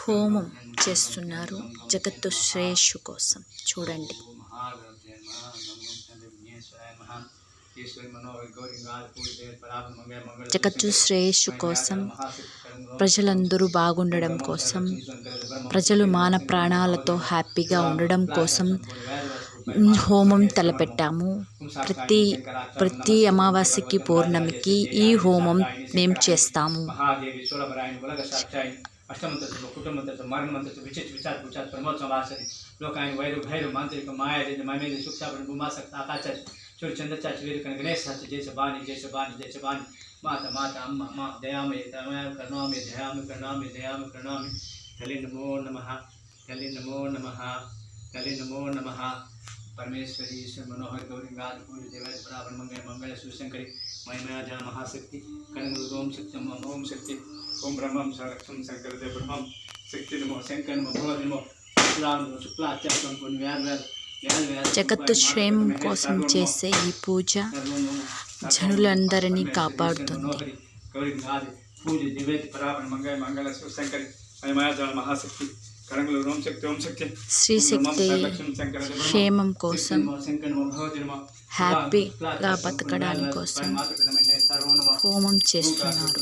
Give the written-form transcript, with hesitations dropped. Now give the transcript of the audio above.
హోమం చేస్తున్నారు జగత్తు శ్రేయస్సు కోసం. చూడండి. జగత్తు శ్రేయస్సు కోసం, ప్రజలందరూ బాగుండడం కోసం, ప్రజలు మాన ప్రాణాలతో హ్యాపీగా ఉండడం కోసం హోమం తలపెట్టాము. ప్రతి అమావాస్యకి పౌర్ణమికి ఈ హోమం మేము చేస్తాము. అష్టమంత్ర కుటుంబంతో మరణమంత్ర విచిత్ర విచార విచార ప్రమోత్సవం వాసని లోకాయన వైరు భైరు మాంత్రిక మాయ మమేది సుక్షాపణ భూమాసక్త ఆకాచార్య చూడు చంద్రచాచి వీరు కనుక గణేశ జైస బాణి జైస బాణి జైస బాణి మాత మాత అమ్మ మా దయామయ దయామయ కరుణామి దయామి కరుణామి దయామి కరుణామి తల్లి నమో నమః తల్లి నమో నమః తల్లి నమో నమః परमेश्वरी ईश्वर मनोहर गौरी गाद पूरी देवय बराबर मंगल मंगल शिवशंकरी महिमा जन महाशक्ति कणगुरु ओम शक्ति ओम शक्ति ओम ब्रह्मं सरक्षम शंकर देव ब्रह्मं शक्ति नमो शंकर नमो भगवत नमो शुक्लाचार्य జగత్తు క్షేమం కోసం చేసే ఈ పూజ జనులందరినీ కాపాడుతుంది. శ్రీశక్తి క్షేమం కోసం, హ్యాపీగా బతకడానికి కోసం హోమం చేస్తున్నారు.